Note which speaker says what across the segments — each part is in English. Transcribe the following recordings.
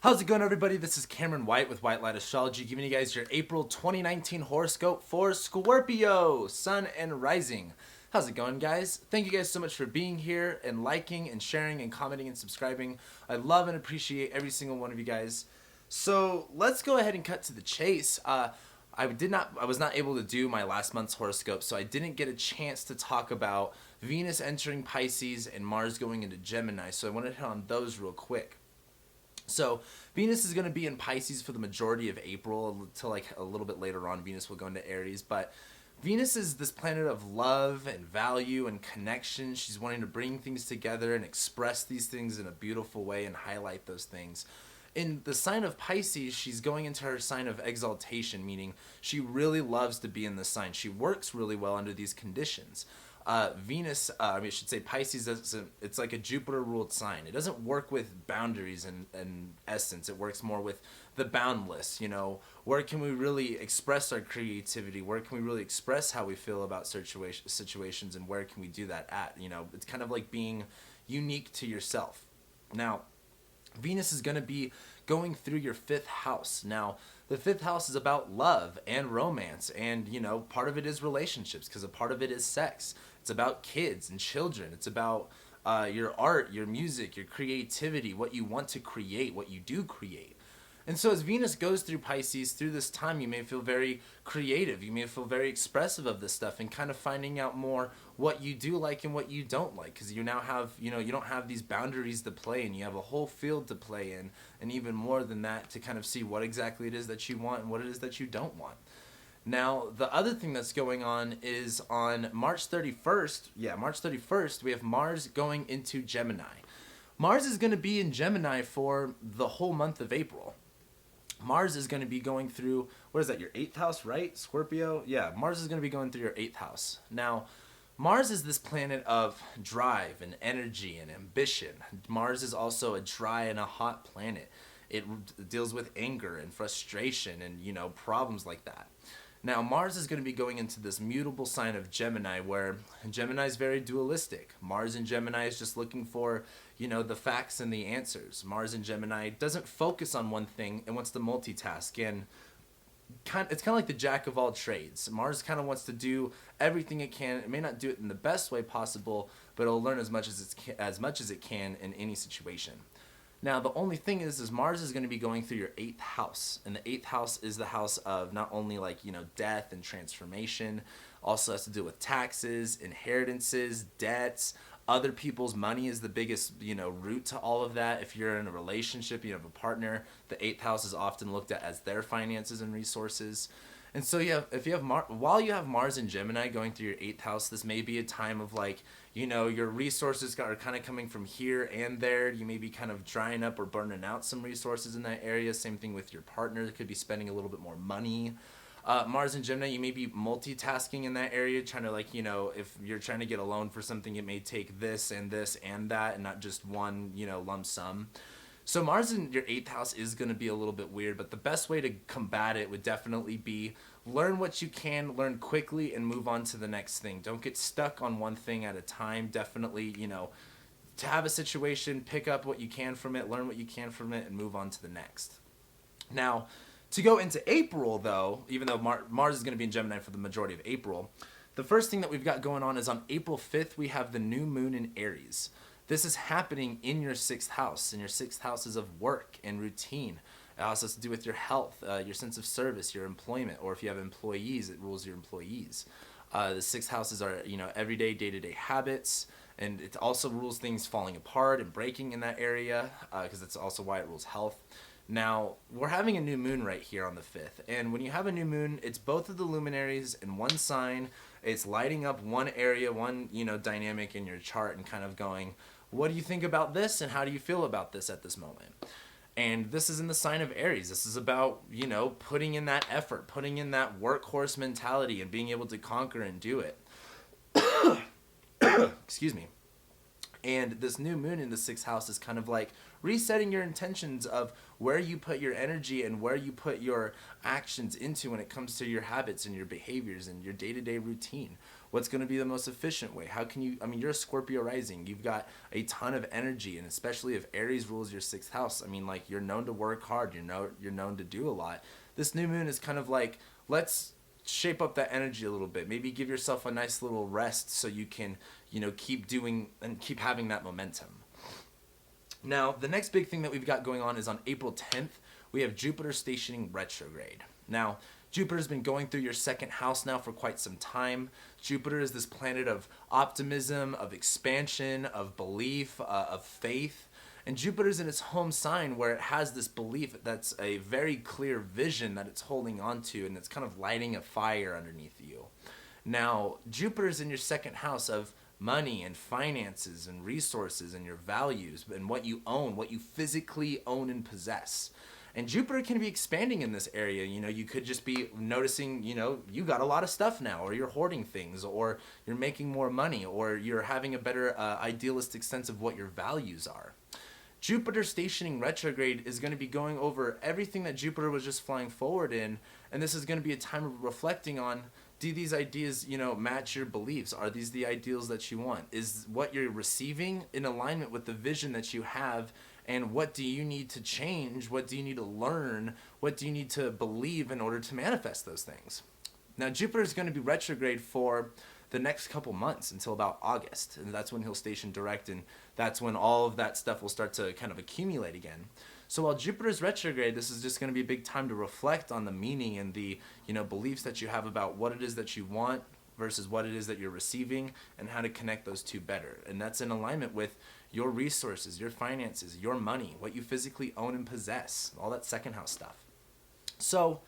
Speaker 1: How's it going, everybody? This is Cameron White with White Light Astrology, giving you guys your April 2019 horoscope for Scorpio, Sun and Rising. How's it going, guys? Thank you guys so much for being here and liking and sharing and commenting and subscribing. I love and appreciate every single one of you guys. So let's go ahead and cut to the chase. I was not able to do my last month's horoscope, so I didn't get a chance to talk about Venus entering Pisces and Mars going into Gemini. So I wanted to hit on those real quick. So Venus is going to be in Pisces for the majority of April until like a little bit later on. Venus will go into Aries, but Venus is this planet of love and value and connection. She's wanting to bring things together and express these things in a beautiful way and highlight those things. In the sign of Pisces, she's going into her sign of exaltation, meaning she really loves to be in this sign. She works really well under these conditions. Venus, I should say Pisces, it's like a Jupiter-ruled sign. It doesn't work with boundaries and essence. It works more with the boundless, where can we really express our creativity? Where can we really express how we feel about situations, and where can we do that at? It's kind of like being unique to yourself. Now, Venus is going to be going through your fifth house. Now, the fifth house is about love and romance, and part of it is relationships because a part of it is sex. It's about kids and children. It's about your art, your music, your creativity, what you want to create, what you do create. And so as Venus goes through Pisces, through this time, you may feel very creative. You may feel very expressive of this stuff and kind of finding out more what you do like and what you don't like. Because you now have, you don't have these boundaries to play in. You have a whole field to play in. And even more than that, to kind of see what exactly it is that you want and what it is that you don't want. Now, the other thing that's going on is on March 31st, we have Mars going into Gemini. Mars is going to be in Gemini for the whole month of April. Mars is going to be going through, what is that, your 8th house, right? Scorpio? Yeah, Mars is going to be going through your 8th house. Now, Mars is this planet of drive and energy and ambition. Mars is also a dry and a hot planet. It deals with anger and frustration and, problems like that. Now, Mars is going to be going into this mutable sign of Gemini, where Gemini is very dualistic. Mars in Gemini is just looking for, the facts and the answers. Mars in Gemini doesn't focus on one thing and wants to multitask. And it's kind of like the jack of all trades. Mars kind of wants to do everything it can. It may not do it in the best way possible, but it'll learn as much as it can in any situation. Now, the only thing is Mars is going to be going through your 8th house. And the 8th house is the house of not only death and transformation, also has to do with taxes, inheritances, debts, other people's money is the biggest, root to all of that. If you're in a relationship, you have a partner, the 8th house is often looked at as their finances and resources. And so while you have Mars and Gemini going through your 8th house, this may be a time of your resources are kind of coming from here and there. You may be kind of drying up or burning out some resources in that area. Same thing with your partner. They could be spending a little bit more money. Mars and Gemini, you may be multitasking in that area, trying to if you're trying to get a loan for something, it may take this and that and not just one, lump sum. So Mars in your 8th house is going to be a little bit weird, but the best way to combat it would definitely be learn what you can, learn quickly, and move on to the next thing. Don't get stuck on one thing at a time. Definitely, to have a situation, pick up what you can from it, learn what you can from it, and move on to the next. Now, to go into April, though, even though Mars is going to be in Gemini for the majority of April, the first thing that we've got going on is on April 5th, we have the new moon in Aries. This is happening in your 6th house, and your 6th house is of work and routine. It also has to do with your health, your sense of service, your employment, or if you have employees, it rules your employees. The 6th houses are, everyday, day-to-day habits, and it also rules things falling apart and breaking in that area, because that's also why it rules health. Now, we're having a new moon right here on the 5th, and when you have a new moon, it's both of the luminaries in one sign. It's lighting up one area, one, dynamic in your chart and kind of going, what do you think about this, and how do you feel about this at this moment? And this is in the sign of Aries. This is about, putting in that effort, putting in that workhorse mentality and being able to conquer and do it. Excuse me. And this new moon in the 6th house is kind of like resetting your intentions of where you put your energy and where you put your actions into when it comes to your habits and your behaviors and your day-to-day routine. What's going to be the most efficient way? How can you, I mean, you're a Scorpio rising. You've got a ton of energy, and especially if Aries rules your 6th house, I mean, like, you're known to work hard. You're known to do a lot. This new moon is kind of like, let's shape up that energy a little bit. Maybe give yourself a nice little rest so you can, keep doing and keep having that momentum. Now, the next big thing that we've got going on is on April 10th, we have Jupiter stationing retrograde. Now, Jupiter's been going through your 2nd house now for quite some time. Jupiter is this planet of optimism, of expansion, of belief, of faith. And Jupiter's in its home sign where it has this belief that's a very clear vision that it's holding on to, and it's kind of lighting a fire underneath you. Now, Jupiter's in your 2nd house of money and finances and resources and your values and what you own, what you physically own and possess. And Jupiter can be expanding in this area. You could just be noticing, you got a lot of stuff now, or you're hoarding things, or you're making more money, or you're having a better idealistic sense of what your values are. Jupiter stationing retrograde is going to be going over everything that Jupiter was just flying forward in, and this is going to be a time of reflecting on, do these ideas, match your beliefs? Are these the ideals that you want? Is what you're receiving in alignment with the vision that you have? And what do you need to change? What do you need to learn? What do you need to believe in order to manifest those things? Now, Jupiter is going to be retrograde for the next couple months until about August. And that's when he'll station direct, and that's when all of that stuff will start to kind of accumulate again. So while Jupiter's retrograde, this is just going to be a big time to reflect on the meaning and the, beliefs that you have about what it is that you want versus what it is that you're receiving, and how to connect those two better. And that's in alignment with your resources, your finances, your money, what you physically own and possess, all that 2nd house stuff. So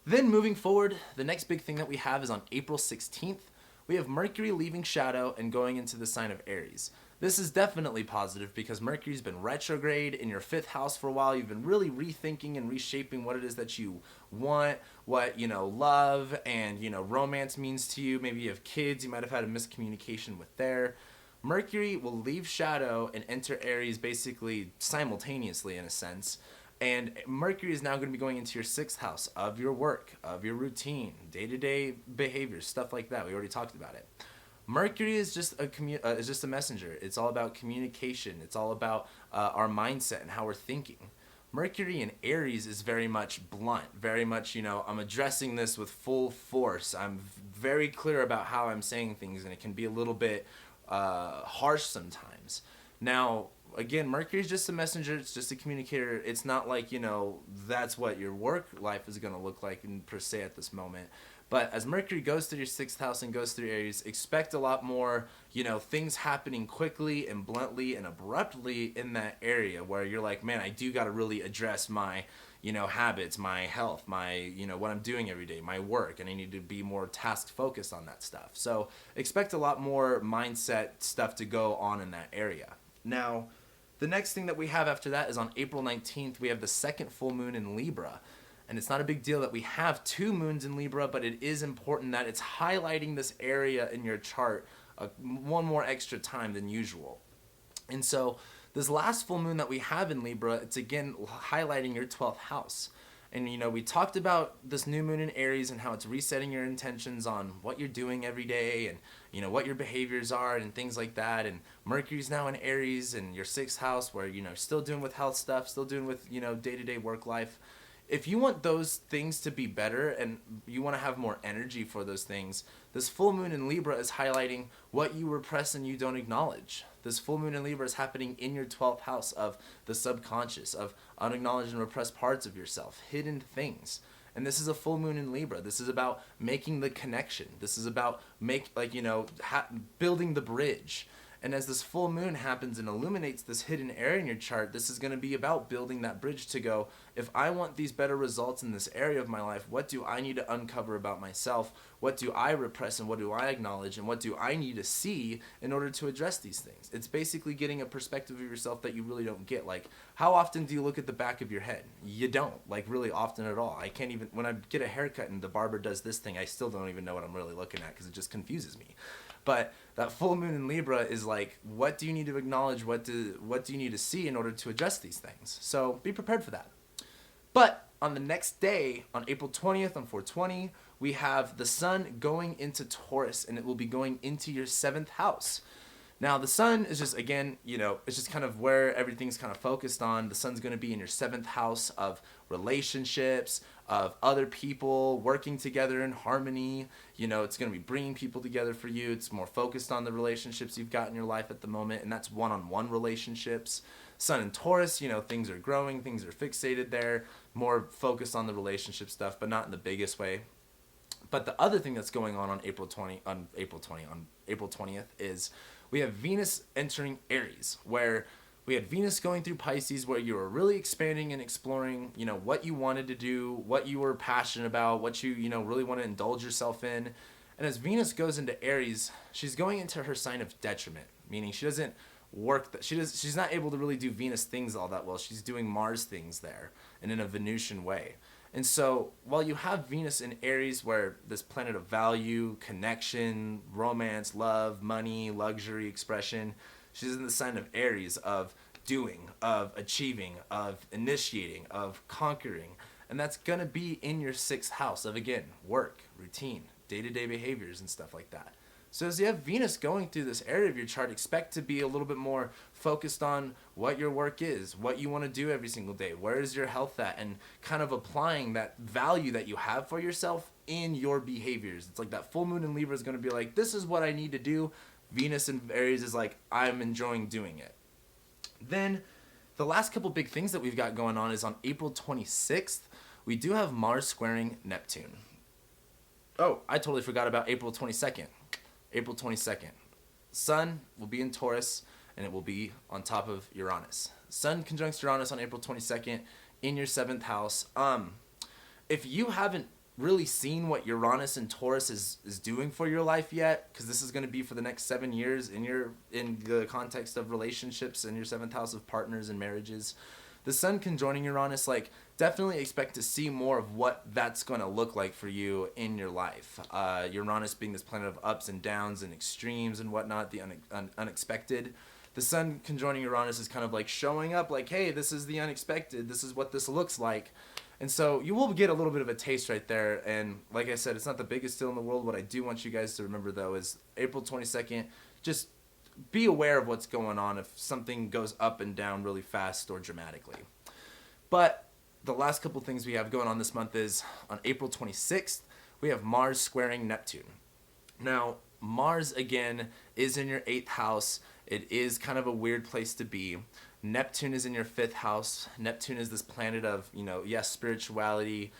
Speaker 1: then moving forward, the next big thing that we have is on April 16th, we have Mercury leaving shadow and going into the sign of Aries. This is definitely positive because Mercury's been retrograde in your 5th house for a while. You've been really rethinking and reshaping what it is that you want, what, love and, romance means to you. Maybe you have kids, you might have had a miscommunication with there. Mercury will leave shadow and enter Aries basically simultaneously in a sense. And Mercury is now going to be going into your 6th house of your work, of your routine, day-to-day behaviors, stuff like that. We already talked about it. Mercury is just a messenger. It's all about communication. It's all about our mindset and how we're thinking. Mercury in Aries is very much blunt, very much, I'm addressing this with full force. I'm very clear about how I'm saying things, and it can be a little bit harsh sometimes. Now, again, Mercury is just a messenger. It's just a communicator. It's not like, that's what your work life is going to look like per se at this moment. But as Mercury goes through your 6th house and goes through Aries, expect a lot more, things happening quickly and bluntly and abruptly in that area where you're like, man, I do got to really address my, habits, my health, my, what I'm doing every day, my work, and I need to be more task focused on that stuff. So expect a lot more mindset stuff to go on in that area. Now, the next thing that we have after that is on April 19th, we have the 2nd full moon in Libra. And it's not a big deal that we have 2 moons in Libra, but it is important that it's highlighting this area in your chart one more extra time than usual. And so this last full moon that we have in Libra, it's again highlighting your 12th house. And, we talked about this new moon in Aries and how it's resetting your intentions on what you're doing every day and, what your behaviors are and things like that. And Mercury's now in Aries and your 6th house where, still doing with health stuff, still doing with, day-to-day work life. If you want those things to be better and you want to have more energy for those things, this full moon in Libra is highlighting what you repress and you don't acknowledge. This full moon in Libra is happening in your 12th house of the subconscious, of unacknowledged and repressed parts of yourself, hidden things. And this is a full moon in Libra. This is about making the connection. This is about building the bridge. And as this full moon happens and illuminates this hidden area in your chart, this is going to be about building that bridge to go, if I want these better results in this area of my life, what do I need to uncover about myself? What do I repress and what do I acknowledge? And what do I need to see in order to address these things? It's basically getting a perspective of yourself that you really don't get. Like, how often do you look at the back of your head? You don't, like really often at all. I can't even, when I get a haircut and the barber does this thing, I still don't even know what I'm really looking at because it just confuses me. But that full moon in Libra is like, what do you need to acknowledge? What do you need to see in order to address these things? So be prepared for that. But on the next day, on April 20th, on 420, we have the sun going into Taurus, and it will be going into your 7th house. Now, the sun is just, again, it's just kind of where everything's kind of focused on. The sun's going to be in your 7th house of relationships, of other people working together in harmony. It's going to be bringing people together for you. It's more focused on the relationships you've got in your life at the moment, and that's one-on-one relationships. Sun in Taurus, things are growing, things are fixated there, more focused on the relationship stuff, but not in the biggest way. But the other thing that's going on April 20th is we have Venus entering Aries, where we had Venus going through Pisces, where you were really expanding and exploring, what you wanted to do, what you were passionate about, what you, really want to indulge yourself in. And as Venus goes into Aries, she's going into her sign of detriment, meaning she doesn't she's not able to really do Venus things all that well. She's doing Mars things there, and in a Venusian way. And so while you have Venus in Aries, where this planet of value, connection, romance, love, money, luxury, expression, she's in the sign of Aries, of doing, of achieving, of initiating, of conquering. And that's going to be in your 6th house of, again, work, routine, day-to-day behaviors and stuff like that. So as you have Venus going through this area of your chart, expect to be a little bit more focused on what your work is, what you want to do every single day, where is your health at, and kind of applying that value that you have for yourself in your behaviors. It's like that full moon in Libra is going to be like, this is what I need to do. Venus in Aries is like, I'm enjoying doing it. Then the last couple big things that we've got going on is on April 26th, we do have Mars squaring Neptune. Oh, I totally forgot about April 22nd. April 22nd. Sun will be in Taurus, and it will be on top of Uranus. Sun conjuncts Uranus on April 22nd in your 7th house. If you haven't really seen what Uranus and Taurus is doing for your life yet, because this is going to be for the next 7 years in the context of relationships in your 7th house of partners and marriages, the sun conjoining Uranus, definitely expect to see more of what that's going to look like for you in your life. Uranus being this planet of ups and downs and extremes and whatnot, the unexpected. The sun conjoining Uranus is kind of like showing up like, hey, this is the unexpected. This is what this looks like. And so you will get a little bit of a taste right there. And like I said, it's not the biggest deal in the world. What I do want you guys to remember, though, is April 22nd, just be aware of what's going on if something goes up and down really fast or dramatically. But the last couple things we have going on this month is on April 26th, we have Mars squaring Neptune. Now, Mars, again, is in your 8th house. It is kind of a weird place to be. Neptune is in your 5th house. Neptune is this planet of, spirituality,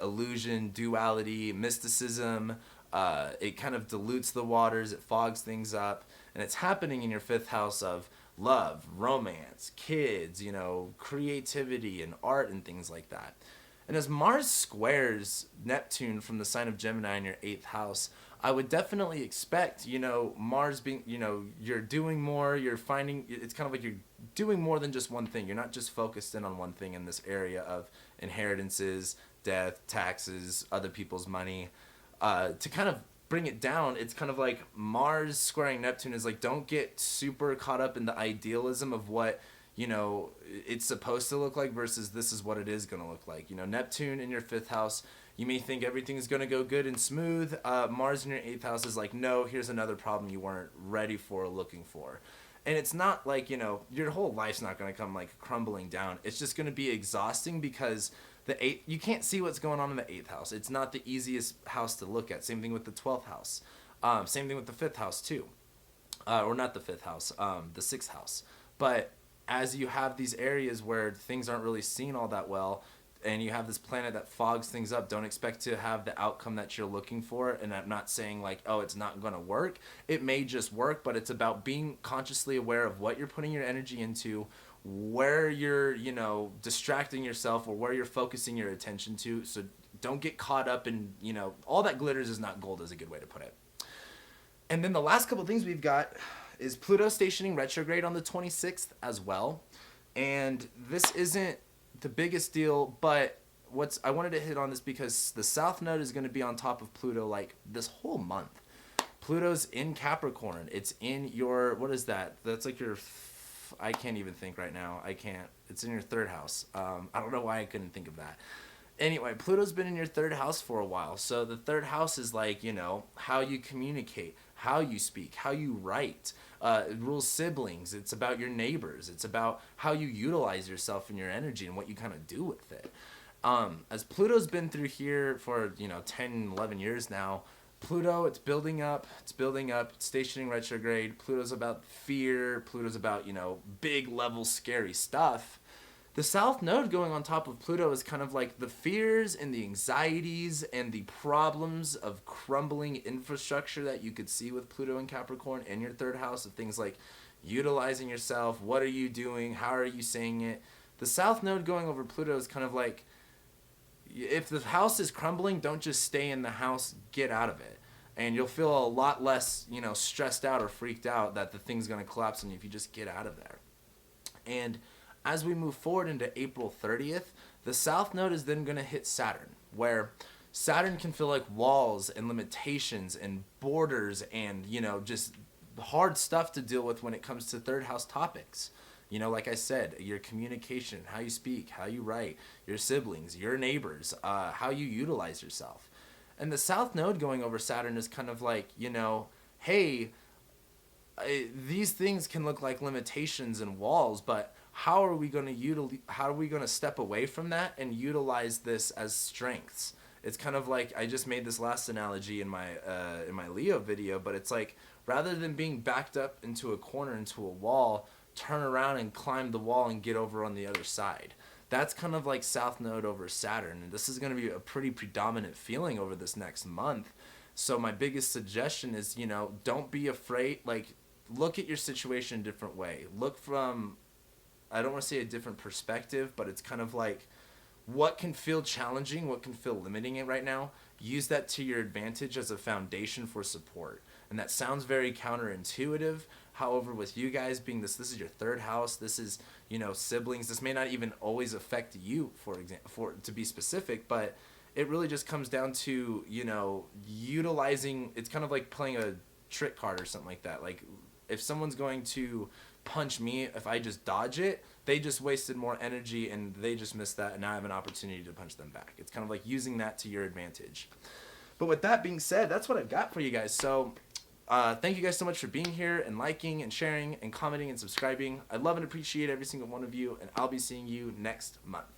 Speaker 1: illusion, duality, mysticism. It kind of dilutes the waters. It fogs things up. And it's happening in your 5th house of love, romance, kids, creativity and art and things like that. And as Mars squares Neptune from the sign of Gemini in your 8th house, I would definitely expect, Mars being, you're doing more, it's kind of like you're doing more than just one thing. You're not just focused in on one thing in this area of inheritances, death, taxes, other people's money. To kind of bring it down, it's kind of like Mars squaring Neptune is like, don't get super caught up in the idealism of what, it's supposed to look like versus this is what it is going to look like. Neptune in your 5th house, you may think everything's going to go good and smooth. Mars in your 8th house is like, no, here's another problem you weren't ready for or looking for. And it's not like, your whole life's not going to come crumbling down. It's just going to be exhausting because you can't see what's going on in the 8th house. It's not the easiest house to look at. Same thing with the 12th house. Same thing with the 5th house too. Or not the 5th house, the 6th house. But as you have these areas where things aren't really seen all that well, and you have this planet that fogs things up, don't expect to have the outcome that you're looking for. And I'm not saying it's not going to work. It may just work, but it's about being consciously aware of what you're putting your energy into, where you're, distracting yourself or where you're focusing your attention to. So don't get caught up in, all that glitters is not gold is a good way to put it. And then the last couple of things we've got is Pluto stationing retrograde on the 26th as well. And this isn't the biggest deal, but I wanted to hit on this because the South Node is going to be on top of Pluto this whole month. Pluto's in Capricorn. It's in your, what is that? That's like your, I can't even think right now. I can't. It's in your 3rd house. I don't know why I couldn't think of that. Anyway, Pluto's been in your third house for a while. So the third house is like, how you communicate, how you speak, how you write. It rules siblings. It's about your neighbors. It's about how you utilize yourself and your energy and what you kind of do with it. As Pluto's been through here for, 10, 11 years now, Pluto, it's building up, it's stationing retrograde. Pluto's about fear. Pluto's about, big level scary stuff. The South Node going on top of Pluto is kind of like the fears and the anxieties and the problems of crumbling infrastructure that you could see with Pluto and Capricorn in your third house, of things like utilizing yourself, what are you doing, how are you saying it. The South Node going over Pluto is kind of like, if the house is crumbling, don't just stay in the house, get out of it. And you'll feel a lot less, stressed out or freaked out that the thing's going to collapse on you if you just get out of there. And as we move forward into April 30th, the South Node is then going to hit Saturn, where Saturn can feel like walls and limitations and borders and, just hard stuff to deal with when it comes to third house topics. Like I said, your communication, how you speak, how you write, your siblings, your neighbors, how you utilize yourself. And the South Node going over Saturn is kind of like, hey, these things can look like limitations and walls, but how are we going to step away from that and utilize this as strengths? It's kind of like, I just made this last analogy in my Leo video, but it's like, rather than being backed up into a corner, into a wall, turn around and climb the wall and get over on the other side. That's kind of like South Node over Saturn, and this is going to be a pretty predominant feeling over this next month. So my biggest suggestion is, don't be afraid. Like, look at your situation a different way. Look from, I don't want to say a different perspective, but it's kind of like, what can feel challenging, what can feel limiting it right now, use that to your advantage as a foundation for support. And that sounds very counterintuitive. However, with you guys being this is your third house, this is, siblings, this may not even always affect you, to be specific, but it really just comes down to, utilizing, it's kind of like playing a trick card or something like that. Like, if someone's going to punch me, if I just dodge it, they just wasted more energy and they just missed that, and now I have an opportunity to punch them back. It's kind of like using that to your advantage. But with that being said, that's what I've got for you guys. So thank you guys so much for being here and liking and sharing and commenting and subscribing. I love and appreciate every single one of you, and I'll be seeing you next month.